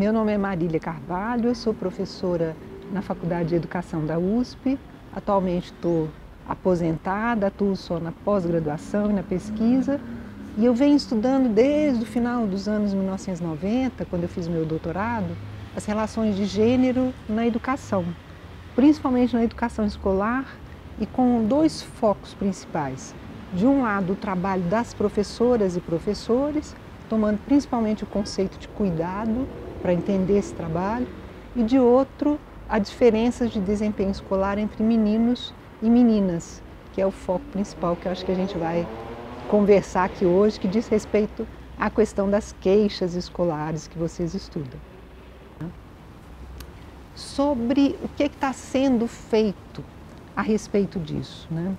Meu nome é Marília Carvalho, eu sou professora na Faculdade de Educação da USP. Atualmente estou aposentada, atuo só na pós-graduação e na pesquisa. E eu venho estudando desde o final dos anos 1990, quando eu fiz meu doutorado, as relações de gênero na educação, principalmente na educação escolar e com dois focos principais. De um lado, o trabalho das professoras e professores, tomando principalmente o conceito de cuidado para entender esse trabalho, e de outro, a diferença de desempenho escolar entre meninos e meninas, que é o foco principal que eu acho que a gente vai conversar aqui hoje, que diz respeito à questão das queixas escolares que vocês estudam. Sobre o que está sendo feito a respeito disso, né?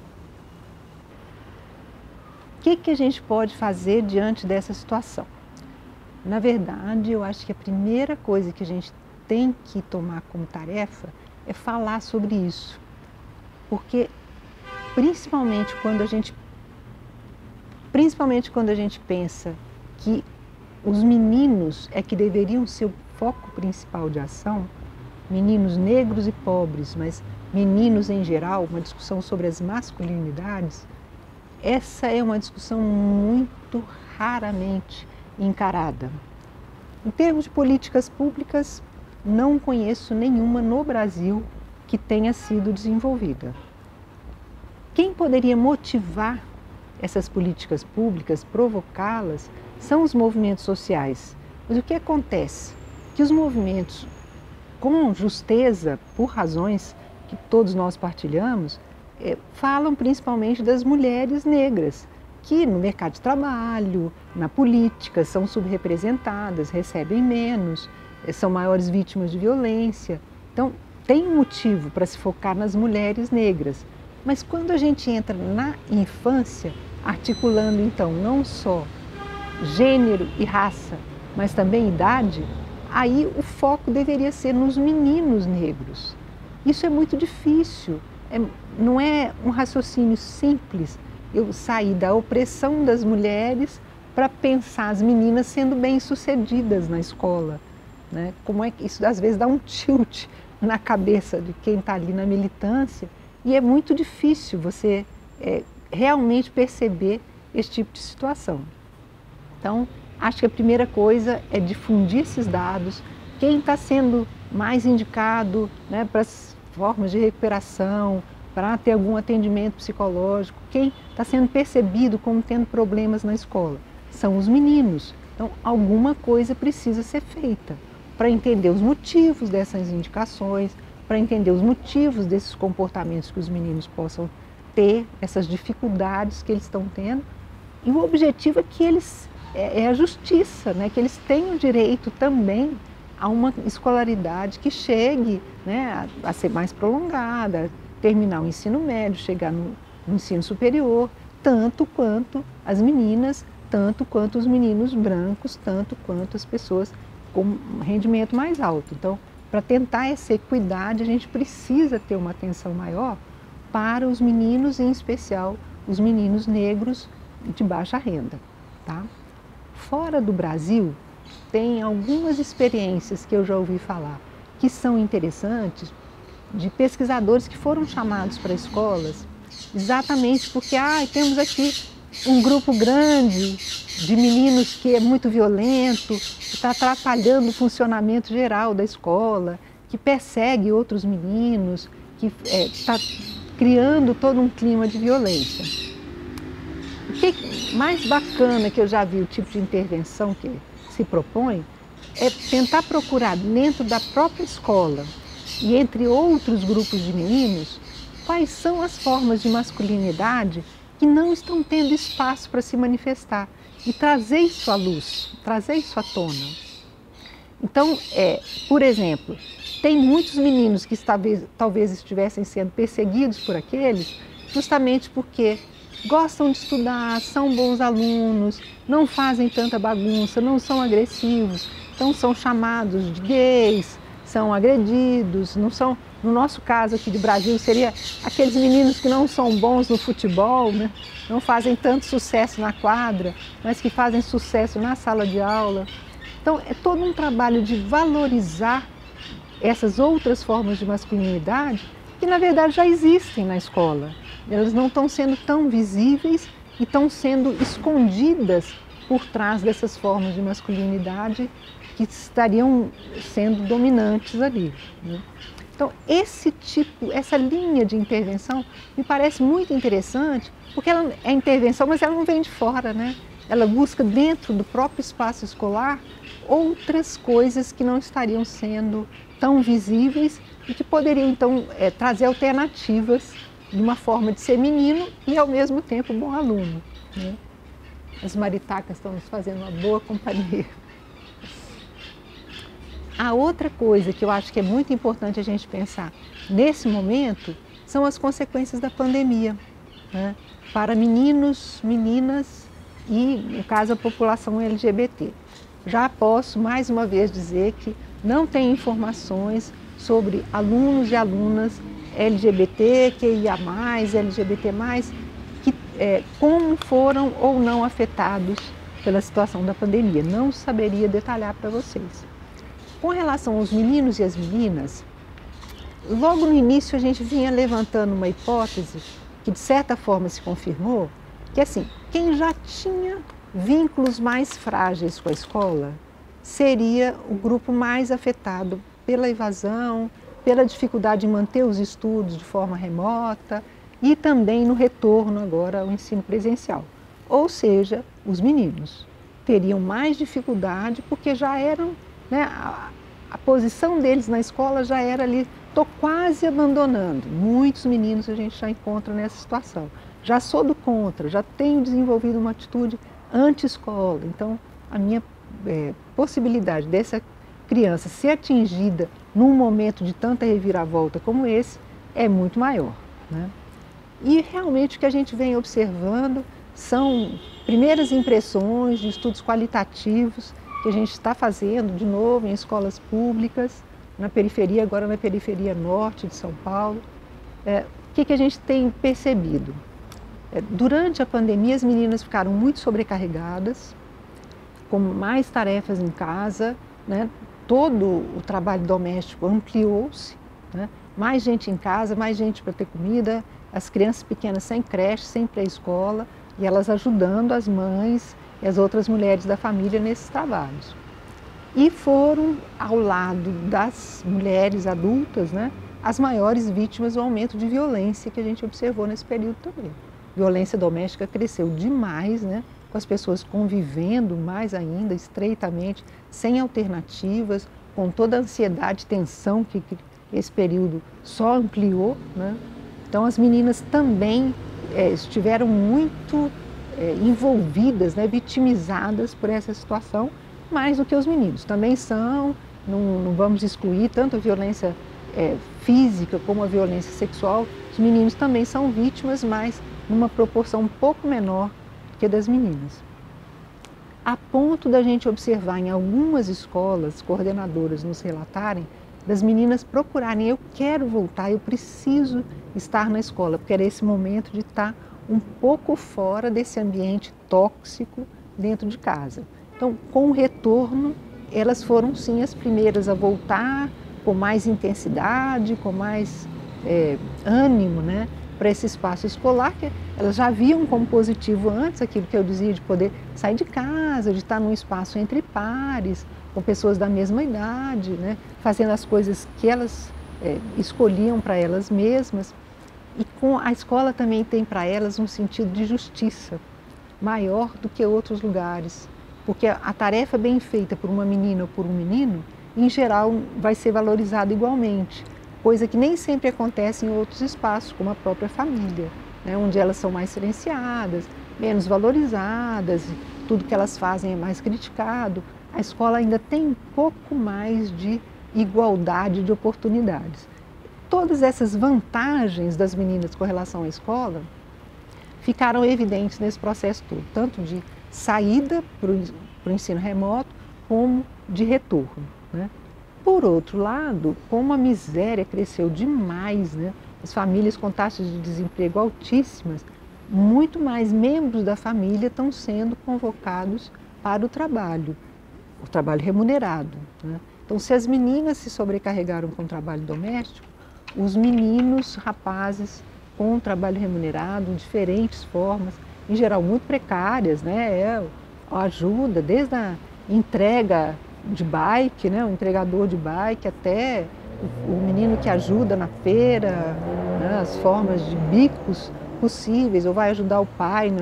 O que a gente pode fazer diante dessa situação? Na verdade, eu acho que a primeira coisa que a gente tem que tomar como tarefa é falar sobre isso. Porque, principalmente quando a gente pensa que os meninos é que deveriam ser o foco principal de ação, meninos negros e pobres, mas meninos em geral, uma discussão sobre as masculinidades, essa é uma discussão muito raramente encarada. Em termos de políticas públicas, não conheço nenhuma no Brasil que tenha sido desenvolvida. Quem poderia motivar essas políticas públicas, provocá-las, são os movimentos sociais. Mas o que acontece? Que os movimentos, com justeza, por razões que todos nós partilhamos, falam principalmente das mulheres negras, que no mercado de trabalho, na política, são subrepresentadas, recebem menos, são maiores vítimas de violência. Então, tem motivo para se focar nas mulheres negras. Mas quando a gente entra na infância, articulando então não só gênero e raça, mas também idade, aí o foco deveria ser nos meninos negros. Isso é muito difícil, não é um raciocínio simples eu sair da opressão das mulheres para pensar as meninas sendo bem-sucedidas na escola, né? Como é que isso às vezes dá um tilt na cabeça de quem está ali na militância e é muito difícil você realmente perceber esse tipo de situação. Então, acho que a primeira coisa é difundir esses dados, quem está sendo mais indicado, né, para as formas de recuperação, para ter algum atendimento psicológico, quem está sendo percebido como tendo problemas na escola, são os meninos. Então, alguma coisa precisa ser feita para entender os motivos dessas indicações, para entender os motivos desses comportamentos que os meninos possam ter, essas dificuldades que eles estão tendo. E o objetivo é que eles, é a justiça, né? Que eles tenham direito também a uma escolaridade que chegue, né, a ser mais prolongada, terminar o ensino médio, chegar no ensino superior, tanto quanto as meninas, tanto quanto os meninos brancos, tanto quanto as pessoas com rendimento mais alto. Então, para tentar essa equidade, a gente precisa ter uma atenção maior para os meninos, em especial os meninos negros de baixa renda, tá? Fora do Brasil, tem algumas experiências que eu já ouvi falar que são interessantes, de pesquisadores que foram chamados para escolas exatamente porque temos aqui um grupo grande de meninos que é muito violento, que está atrapalhando o funcionamento geral da escola, que persegue outros meninos, que está criando todo um clima de violência. O que mais bacana que eu já vi, o tipo de intervenção que se propõe, é tentar procurar dentro da própria escola e entre outros grupos de meninos, quais são as formas de masculinidade que não estão tendo espaço para se manifestar e trazer isso à luz, trazer isso à tona. Então, por exemplo, tem muitos meninos que talvez estivessem sendo perseguidos por aqueles justamente porque gostam de estudar, são bons alunos, não fazem tanta bagunça, não são agressivos, então são chamados de gays, são agredidos, não são, no nosso caso aqui de Brasil, seria aqueles meninos que não são bons no futebol, né? Não fazem tanto sucesso na quadra, mas que fazem sucesso na sala de aula. Então, é todo um trabalho de valorizar essas outras formas de masculinidade que, na verdade, já existem na escola. Elas não estão sendo tão visíveis e estão sendo escondidas por trás dessas formas de masculinidade que estariam sendo dominantes ali, né? Então, essa linha de intervenção me parece muito interessante, porque ela é intervenção, mas ela não vem de fora, né? Ela busca dentro do próprio espaço escolar outras coisas que não estariam sendo tão visíveis e que poderiam, então, trazer alternativas de uma forma de ser menino e, ao mesmo tempo, bom aluno, né? As maritacas estão nos fazendo uma boa companhia. A outra coisa que eu acho que é muito importante a gente pensar nesse momento são as consequências da pandemia, né? Para meninos, meninas e, no caso, a população LGBT. Já posso mais uma vez dizer que não tem informações sobre alunos e alunas LGBT, QIA+, LGBT+, que, como foram ou não afetados pela situação da pandemia. Não saberia detalhar para vocês. Com relação aos meninos e as meninas, logo no início a gente vinha levantando uma hipótese que de certa forma se confirmou, que assim, quem já tinha vínculos mais frágeis com a escola seria o grupo mais afetado pela evasão, pela dificuldade em manter os estudos de forma remota e também no retorno agora ao ensino presencial. Ou seja, os meninos teriam mais dificuldade porque já eram, né, a posição deles na escola já era ali, estou quase abandonando. Muitos meninos a gente já encontra nessa situação. Já sou do contra, já tenho desenvolvido uma atitude anti-escola. Então, a minha possibilidade dessa criança ser atingida num momento de tanta reviravolta como esse é muito maior, né? E realmente o que a gente vem observando são primeiras impressões de estudos qualitativos que a gente está fazendo, de novo, em escolas públicas, na periferia, agora na periferia norte de São Paulo. O que a gente tem percebido? Durante a pandemia, as meninas ficaram muito sobrecarregadas, com mais tarefas em casa, né? Todo o trabalho doméstico ampliou-se, né? Mais gente em casa, mais gente para ter comida, as crianças pequenas sem creche, sem pré-escola, e elas ajudando as mães e as outras mulheres da família nesses trabalhos. E foram, ao lado das mulheres adultas, né, as maiores vítimas do aumento de violência que a gente observou nesse período também. Violência doméstica cresceu demais, né, com as pessoas convivendo mais ainda, estreitamente, sem alternativas, com toda a ansiedade e tensão que esse período só ampliou, né? Então, as meninas também estiveram muito envolvidas, né, vitimizadas por essa situação, mais do que os meninos. Também são, não vamos excluir tanto a violência física como a violência sexual. Os meninos também são vítimas, mas numa proporção um pouco menor que a das meninas. A ponto da gente observar em algumas escolas, coordenadoras nos relatarem, das meninas procurarem, eu quero voltar, eu preciso estar na escola, porque era esse momento de estar um pouco fora desse ambiente tóxico dentro de casa. Então, com o retorno, elas foram sim as primeiras a voltar com mais intensidade, com mais ânimo, né, para esse espaço escolar, que elas já viam como positivo antes aquilo que eu dizia de poder sair de casa, de estar num espaço entre pares, com pessoas da mesma idade, né, fazendo as coisas que elas escolhiam para elas mesmas. E com a escola também tem para elas um sentido de justiça maior do que outros lugares, porque a tarefa bem feita por uma menina ou por um menino, em geral, vai ser valorizada igualmente, coisa que nem sempre acontece em outros espaços, como a própria família, né, onde elas são mais silenciadas, menos valorizadas, tudo que elas fazem é mais criticado. A escola ainda tem um pouco mais de igualdade de oportunidades. Todas essas vantagens das meninas com relação à escola ficaram evidentes nesse processo todo, tanto de saída para o ensino remoto, como de retorno, né? Por outro lado, como a miséria cresceu demais, né? As famílias com taxas de desemprego altíssimas, muito mais membros da família estão sendo convocados para o trabalho. o trabalho remunerado, né? Então, se as meninas se sobrecarregaram com o trabalho doméstico, os meninos, rapazes, com o trabalho remunerado, de diferentes formas, em geral muito precárias, né? Ajuda, desde a entrega de bike, né? O entregador de bike, até o menino que ajuda na feira, né? As formas de bicos possíveis, ou vai ajudar o pai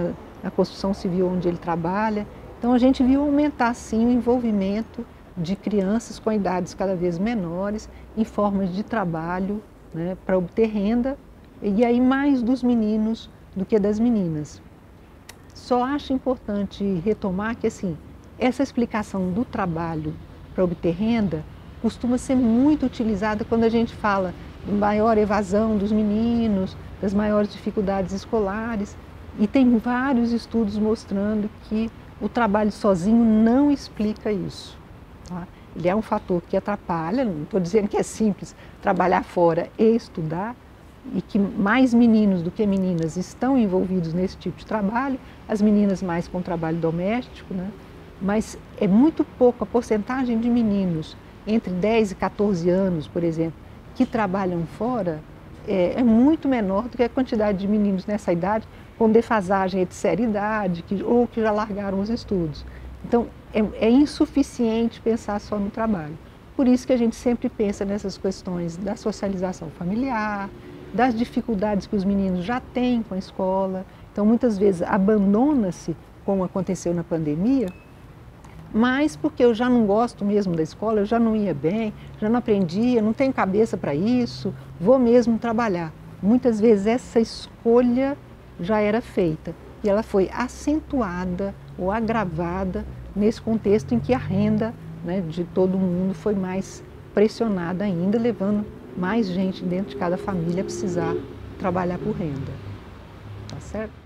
na construção civil onde ele trabalha. Então, a gente viu aumentar, sim, o envolvimento de crianças com idades cada vez menores em formas de trabalho, né, para obter renda, e aí mais dos meninos do que das meninas. Só acho importante retomar que, assim, essa explicação do trabalho para obter renda costuma ser muito utilizada quando a gente fala de maior evasão dos meninos, das maiores dificuldades escolares, e tem vários estudos mostrando que o trabalho sozinho não explica isso. Tá? Ele é um fator que atrapalha, não estou dizendo que é simples trabalhar fora e estudar, e que mais meninos do que meninas estão envolvidos nesse tipo de trabalho, as meninas mais com trabalho doméstico, né? Mas é muito pouco a porcentagem de meninos entre 10 e 14 anos, por exemplo, que trabalham fora, é muito menor do que a quantidade de meninos nessa idade com defasagem de terceira idade ou que já largaram os estudos. Então, é insuficiente pensar só no trabalho. Por isso que a gente sempre pensa nessas questões da socialização familiar, das dificuldades que os meninos já têm com a escola. Então, muitas vezes, abandona-se, como aconteceu na pandemia, mas porque eu já não gosto mesmo da escola, eu já não ia bem, já não aprendia, não tenho cabeça para isso, vou mesmo trabalhar. Muitas vezes essa escolha já era feita e ela foi acentuada ou agravada nesse contexto em que a renda, né, de todo mundo foi mais pressionada ainda, levando mais gente dentro de cada família a precisar trabalhar por renda. Tá certo?